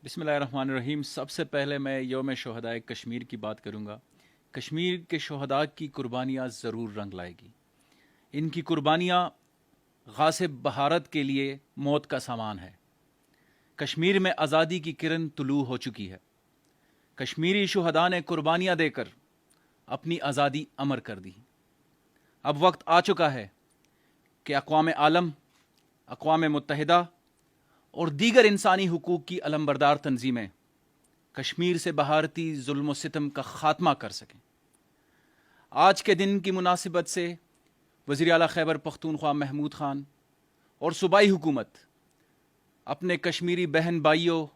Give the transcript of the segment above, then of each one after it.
بسم اللہ الرحمن الرحیم۔ سب سے پہلے میں یوم شہدائے کشمیر کی بات کروں گا۔ کشمیر کے شہداء کی قربانیاں ضرور رنگ لائے گی۔ ان کی قربانیاں غاصب بھارت کے لیے موت کا سامان ہے۔ کشمیر میں آزادی کی کرن طلوع ہو چکی ہے۔ کشمیری شہداء نے قربانیاں دے کر اپنی آزادی امر کر دی۔ اب وقت آ چکا ہے کہ اقوام عالم، اقوام متحدہ اور دیگر انسانی حقوق کی علمبردار تنظیمیں کشمیر سے بھارتی ظلم و ستم کا خاتمہ کر سکیں۔ آج کے دن کی مناسبت سے وزیر اعلیٰ خیبر پختونخوا محمود خان اور صوبائی حکومت اپنے کشمیری بہن بھائیوں،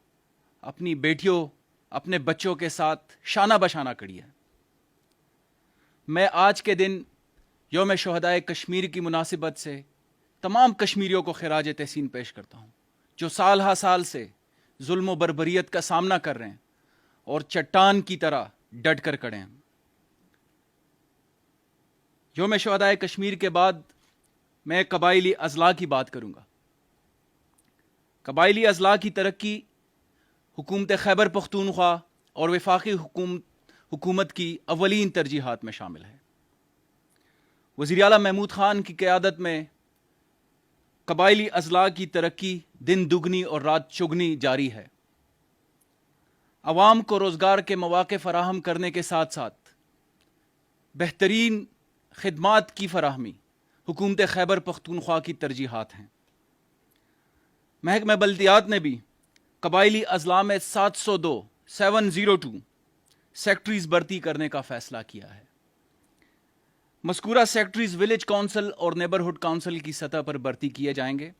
اپنی بیٹیوں، اپنے بچوں کے ساتھ شانہ بشانہ کھڑی ہے۔ میں آج کے دن یوم شہدائے کشمیر کی مناسبت سے تمام کشمیریوں کو خراج تحسین پیش کرتا ہوں، جو سال ہا سال سے ظلم و بربریت کا سامنا کر رہے ہیں اور چٹان کی طرح ڈٹ کر کھڑے ہیں۔ یوم شہدائے کشمیر کے بعد میں قبائلی اضلاع کی بات کروں گا۔ قبائلی اضلاع کی ترقی حکومت خیبر پختونخوا اور وفاقی حکومت کی اولین ترجیحات میں شامل ہے۔ وزیر اعلیٰ محمود خان کی قیادت میں قبائلی اضلاع کی ترقی دن دگنی اور رات چگنی جاری ہے۔ عوام کو روزگار کے مواقع فراہم کرنے کے ساتھ ساتھ بہترین خدمات کی فراہمی حکومت خیبر پختونخوا کی ترجیحات ہیں۔ محکمہ بلدیات نے بھی قبائلی اضلاع میں 702 سیکٹریز بھرتی کرنے کا فیصلہ کیا ہے۔ مذکورہ سیکٹریز ولیج کونسل اور نیبرہڈ کونسل کی سطح پر بھرتی کیے جائیں گے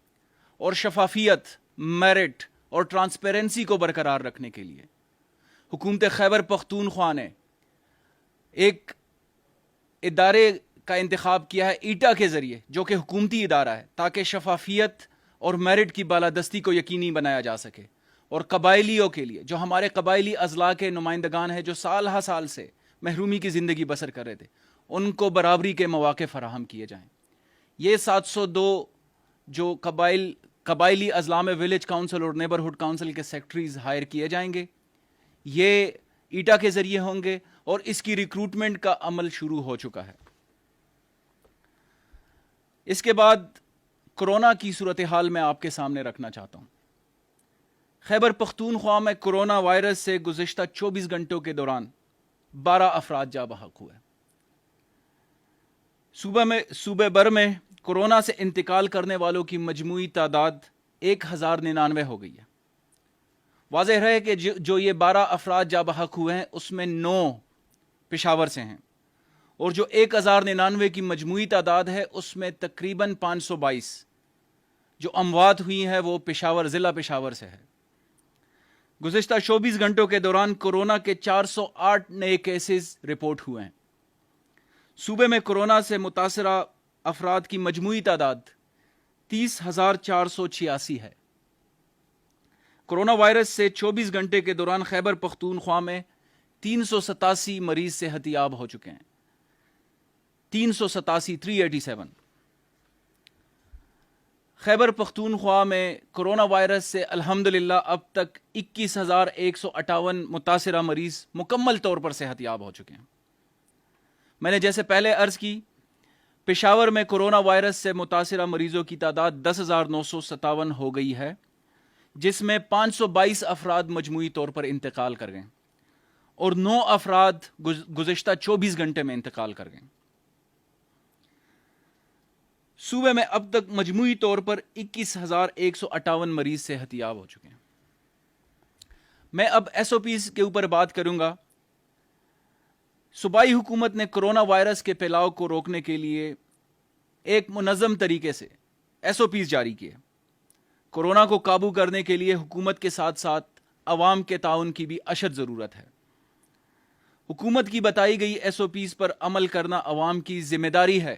اور شفافیت، میرٹ اور ٹرانسپیرنسی کو برقرار رکھنے کے لیے حکومت خیبر پختونخوا نے ایک ادارے کا انتخاب کیا ہے ایٹا کے ذریعے، جو کہ حکومتی ادارہ ہے، تاکہ شفافیت اور میرٹ کی بالادستی کو یقینی بنایا جا سکے اور قبائلیوں کے لیے، جو ہمارے قبائلی اضلاع کے نمائندگان ہیں، جو سال ہا سال سے محرومی کی زندگی بسر کر رہے تھے، ان کو برابری کے مواقع فراہم کیے جائیں۔ یہ 702 جو قبائلی اضلاع میں ولیج کونسل اور نیبرہڈ کونسل کے سیکٹریز ہائر کیے جائیں گے، یہ ایٹا کے ذریعے ہوں گے اور اس کی ریکروٹمنٹ کا عمل شروع ہو چکا ہے۔ اس کے بعد کورونا کی صورتحال میں آپ کے سامنے رکھنا چاہتا ہوں۔ خیبر پختونخوا میں کورونا وائرس سے گزشتہ 24 گھنٹوں کے دوران 12 افراد جاں بحق ہوئے۔ صوبے بھر میں کورونا سے انتقال کرنے والوں کی مجموعی تعداد 1099 ہو گئی ہے۔ واضح رہے کہ جو یہ 12 افراد جاں بحق ہوئے ہیں، اس میں 9 پشاور سے ہیں، اور جو 1099 کی مجموعی تعداد ہے، اس میں تقریباً 522 جو اموات ہوئی ہیں وہ ضلع پشاور سے ہے۔ گزشتہ 24 گھنٹوں کے دوران کورونا کے 408 نئے کیسز رپورٹ ہوئے ہیں۔ صوبے میں کورونا سے متاثرہ افراد کی مجموعی تعداد 30,486 ہے۔ کورونا وائرس سے 24 گھنٹے کے دوران خیبر پختونخوا میں 387 مریض صحتیاب ہو چکے ہیں۔ 387 خیبر پختونخوا میں کورونا وائرس سے الحمدللہ اب تک 21,158 متاثرہ مریض مکمل طور پر صحتیاب ہو چکے ہیں۔ میں نے جیسے پہلے عرض کی، پشاور میں کورونا وائرس سے متاثرہ مریضوں کی تعداد 10,957 ہو گئی ہے، جس میں 522 افراد مجموعی طور پر انتقال کر گئے اور 9 افراد گزشتہ 24 گھنٹے میں انتقال کر گئے۔ صوبے میں اب تک مجموعی طور پر 21,158 مریض صحتیاب ہو چکے ہیں۔ میں اب ایس او پیز کے اوپر بات کروں گا۔ صوبائی حکومت نے کورونا وائرس کے پھیلاؤ کو روکنے کے لیے ایک منظم طریقے سے ایس او پیز جاری کیے۔ کورونا کو قابو کرنے کے لیے حکومت کے ساتھ ساتھ عوام کے تعاون کی بھی اشد ضرورت ہے۔ حکومت کی بتائی گئی ایس او پیز پر عمل کرنا عوام کی ذمہ داری ہے۔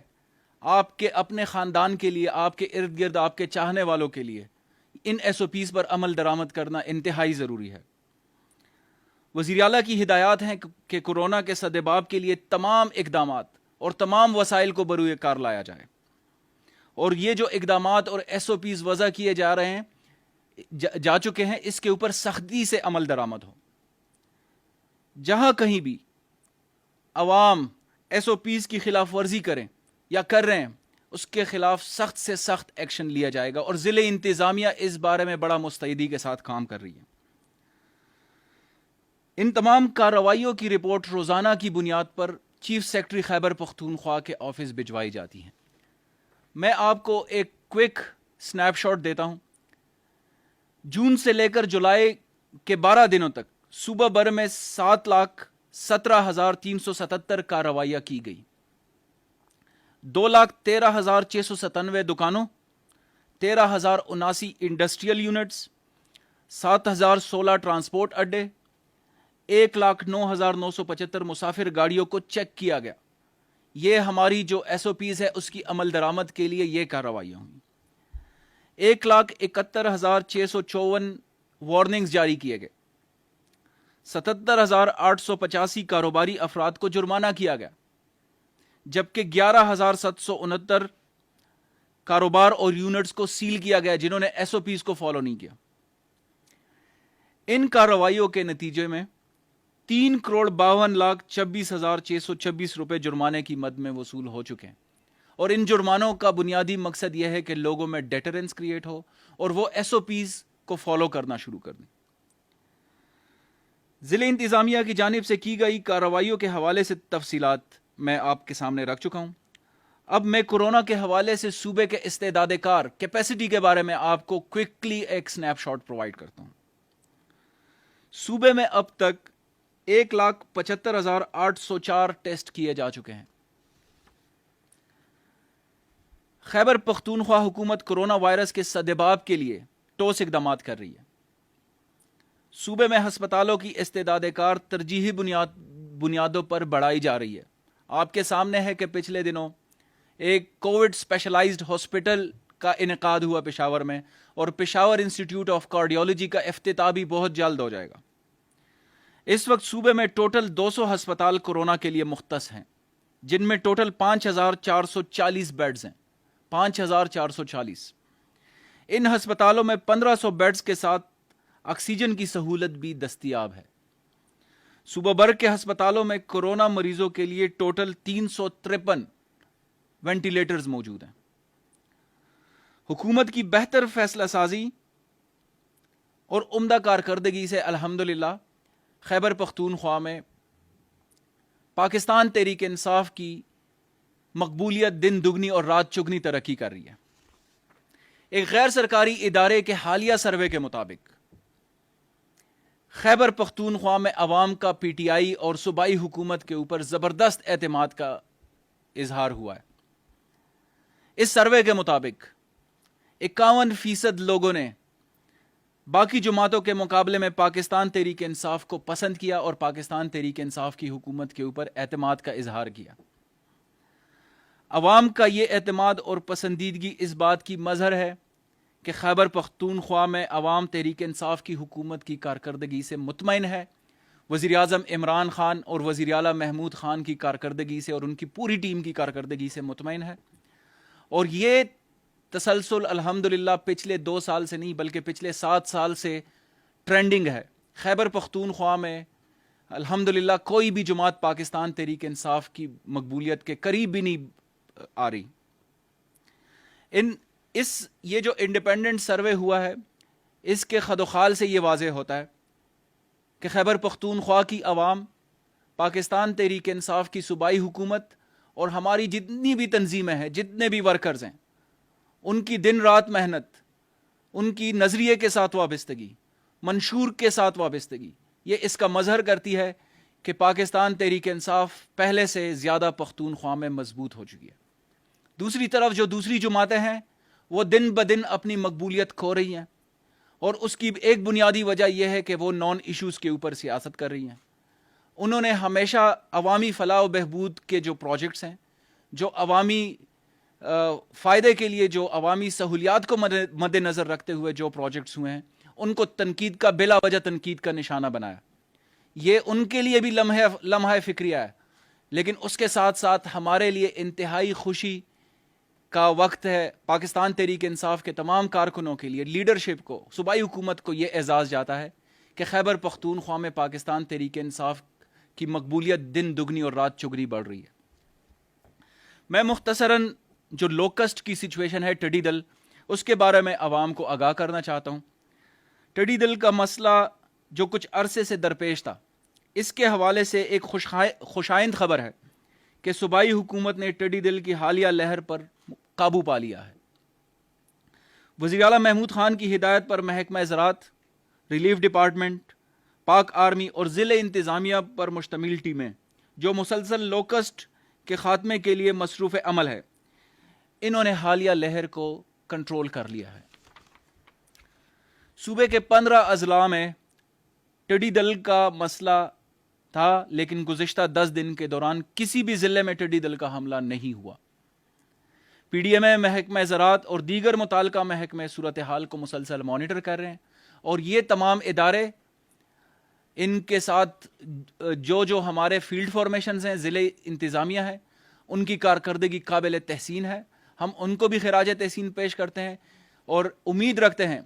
آپ کے اپنے خاندان کے لیے، آپ کے ارد گرد آپ کے چاہنے والوں کے لیے ان ایس او پیز پر عمل درآمد کرنا انتہائی ضروری ہے۔ وزیر اعلیٰ کی ہدایات ہیں کہ کورونا کے سدباب کے لیے تمام اقدامات اور تمام وسائل کو بروئے کار لایا جائے، اور یہ جو اقدامات اور ایس او پیز وضع کیے جا رہے ہیں، جا چکے ہیں، اس کے اوپر سختی سے عمل درآمد ہو. جہاں کہیں بھی عوام ایس او پیز کی خلاف ورزی کریں یا کر رہے ہیں، اس کے خلاف سخت سے سخت ایکشن لیا جائے گا، اور ضلع انتظامیہ اس بارے میں بڑا مستعدی کے ساتھ کام کر رہی ہے. ان تمام کارروائیوں کی رپورٹ روزانہ کی بنیاد پر چیف سیکرٹری خیبر پختونخوا کے آفس بھجوائی جاتی ہیں. میں آپ کو ایک کوئک سنیپ شاٹ دیتا ہوں. جون سے لے کر جولائی کے 12 دنوں تک صوبہ بھر میں 7,17,377 کارروائیاں کی گئی. 2,13,697 دکانوں، 13,079 انڈسٹریل یونٹس، 7,016 ٹرانسپورٹ اڈے، 1,09,975 مسافر گاڑیوں کو چیک کیا گیا. یہ ہماری جو ایس او پیز ہے اس کی عمل درآمد کے لیے یہ کارروائیاں ہوئیں. 1,71,654 وارننگز جاری کیے گئے. 77,885 کاروباری افراد کو جرمانہ کیا گیا، جبکہ 11,769 کاروبار اور یونٹس کو سیل کیا گیا جنہوں نے ایس او پیز کو فالو نہیں کیا. ان کارروائیوں کے نتیجے میں 3,52,26,626 روپے جرمانے کی مد میں وصول ہو چکے ہیں. اور ان جرمانوں کا بنیادی مقصد یہ ہے کہ لوگوں میں ڈیٹرنس کریٹ ہو اور وہ ایس او پیز کو فالو کرنا شروع کر دیں. ضلع انتظامیہ کی جانب سے کی گئی کارروائیوں کے حوالے سے تفصیلات میں آپ کے سامنے رکھ چکا ہوں. اب میں کورونا کے حوالے سے صوبے کے استعداد کار کیپیسٹی کے بارے میں آپ کو کوئکلی ایک سنیپ شاٹ پرووائڈ کرتا ہوں. صوبے میں اب تک 1,75,804 ٹیسٹ کیے جا چکے ہیں. خیبر پختونخوا حکومت کورونا وائرس کے سدباب کے لیے ٹھوس اقدامات کر رہی ہے. صوبے میں ہسپتالوں کی استعداد کار ترجیحی بنیادوں پر بڑھائی جا رہی ہے. آپ کے سامنے ہے کہ پچھلے دنوں ایک کووڈ اسپیشلائزڈ ہاسپٹل کا انعقاد ہوا پشاور میں، اور پشاور انسٹیٹیوٹ آف کارڈیولوجی کا افتتاح بھی بہت جلد ہو جائے گا. اس وقت صوبے میں ٹوٹل 200 ہسپتال کورونا کے لیے مختص ہیں، جن میں ٹوٹل 5,440 بیڈز ہیں. 5,440. ان ہسپتالوں میں 1,500 بیڈز کے ساتھ آکسیجن کی سہولت بھی دستیاب ہے. صوبہ بھر کے ہسپتالوں میں کورونا مریضوں کے لیے ٹوٹل 353 وینٹیلیٹرز موجود ہیں. حکومت کی بہتر فیصلہ سازی اور عمدہ کارکردگی سے الحمدللہ خیبر پختونخوا میں پاکستان تحریک انصاف کی مقبولیت دن دگنی اور رات چگنی ترقی کر رہی ہے. ایک غیر سرکاری ادارے کے حالیہ سروے کے مطابق خیبر پختونخوا میں عوام کا پی ٹی آئی اور صوبائی حکومت کے اوپر زبردست اعتماد کا اظہار ہوا ہے. اس سروے کے مطابق 51% لوگوں نے باقی جماعتوں کے مقابلے میں پاکستان تحریک انصاف کو پسند کیا اور پاکستان تحریک انصاف کی حکومت کے اوپر اعتماد کا اظہار کیا. عوام کا یہ اعتماد اور پسندیدگی اس بات کی مظہر ہے کہ خیبر پختونخوا میں عوام تحریک انصاف کی حکومت کی کارکردگی سے مطمئن ہے. وزیر اعظم عمران خان اور وزیر اعلیٰ محمود خان کی کارکردگی سے اور ان کی پوری ٹیم کی کارکردگی سے مطمئن ہے. اور یہ تسلسل الحمدللہ پچھلے 2 سال سے نہیں بلکہ پچھلے 7 سال سے ٹرینڈنگ ہے. خیبر پختونخوا میں الحمدللہ کوئی بھی جماعت پاکستان تحریک انصاف کی مقبولیت کے قریب بھی نہیں آ رہی. یہ جو انڈیپینڈنٹ سروے ہوا ہے اس کے خدوخال سے یہ واضح ہوتا ہے کہ خیبر پختونخوا کی عوام پاکستان تحریک انصاف کی صوبائی حکومت اور ہماری جتنی بھی تنظیمیں ہیں، جتنے بھی ورکرز ہیں، ان کی دن رات محنت، ان کی نظریے کے ساتھ وابستگی، منشور کے ساتھ وابستگی، یہ اس کا مظہر کرتی ہے کہ پاکستان تحریک انصاف پہلے سے زیادہ پختونخوا میں مضبوط ہو چکی ہے. دوسری طرف جو دوسری جماعتیں ہیں وہ دن بدن اپنی مقبولیت کھو رہی ہیں، اور اس کی ایک بنیادی وجہ یہ ہے کہ وہ نان ایشوز کے اوپر سیاست کر رہی ہیں. انہوں نے ہمیشہ عوامی فلاح و بہبود کے جو پروجیکٹس ہیں، جو عوامی فائدے کے لیے، جو عوامی سہولیات کو مد نظر رکھتے ہوئے جو پروجیکٹس ہوئے ہیں، ان کو تنقید کا بلا وجہ تنقید کا نشانہ بنایا. یہ ان کے لیے بھی لمحہ فکریہ ہے، لیکن اس کے ساتھ ساتھ ہمارے لیے انتہائی خوشی کا وقت ہے پاکستان تحریک انصاف کے تمام کارکنوں کے لیے، لیڈرشپ کو، صوبائی حکومت کو یہ اعزاز جاتا ہے کہ خیبر پختونخوا میں پاکستان تحریک انصاف کی مقبولیت دن دگنی اور رات چگنی بڑھ رہی ہے۔ میں مختصراً جو لوکسٹ کی سچویشن ہے، ٹڈی دل، اس کے بارے میں عوام کو آگاہ کرنا چاہتا ہوں۔ ٹڈی دل کا مسئلہ جو کچھ عرصے سے درپیش تھا، اس کے حوالے سے ایک خوشائند خبر ہے کہ صوبائی حکومت نے ٹڈی دل کی حالیہ لہر پر قابو پا لیا ہے۔ وزیر اعلیٰ محمود خان کی ہدایت پر محکمہ زراعت، ریلیف ڈپارٹمنٹ، پاک آرمی اور ضلع انتظامیہ پر مشتمل ٹیمیں جو مسلسل لوکسٹ کے خاتمے کے لیے مصروف عمل ہے، انہوں نے حالیہ لہر کو کنٹرول کر لیا ہے۔ صوبے کے 15 اضلاع میں ٹڈی دل کا مسئلہ تھا، لیکن گزشتہ 10 دن کے دوران کسی بھی ضلع میں ٹڈی دل کا حملہ نہیں ہوا۔ پی ڈی ایم اے، محکمہ زراعت اور دیگر متعلقہ محکمے صورتحال کو مسلسل مانیٹر کر رہے ہیں، اور یہ تمام ادارے، ان کے ساتھ جو ہمارے فیلڈ فارمیشنز ہیں، ضلع انتظامیہ ہیں، ان کی کارکردگی قابل تحسین ہے۔ ہم ان کو بھی خراج تحسین پیش کرتے ہیں اور امید رکھتے ہیں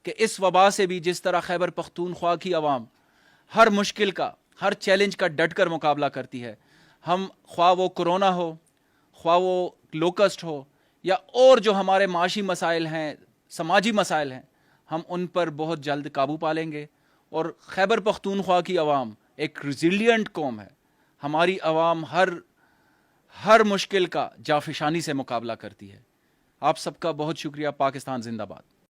کہ اس وبا سے بھی جس طرح خیبر پختونخوا کی عوام ہر مشکل کا، ہر چیلنج کا ڈٹ کر مقابلہ کرتی ہے، ہم خواہ وہ کرونا ہو، خواہ وہ لوکسٹ ہو، یا اور جو ہمارے معاشی مسائل ہیں، سماجی مسائل ہیں، ہم ان پر بہت جلد قابو پا لیں گے۔ اور خیبر پختونخوا کی عوام ایک ریزیلینٹ قوم ہے، ہماری عوام ہر مشکل کا جافشانی سے مقابلہ کرتی ہے۔ آپ سب کا بہت شکریہ۔ پاکستان زندہ باد۔